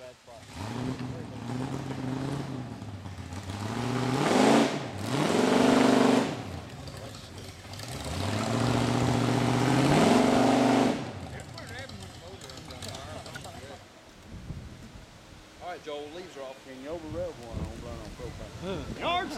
bad spot. All right, Joel, leaves are off. Can you over rev one on run on propane? Yards?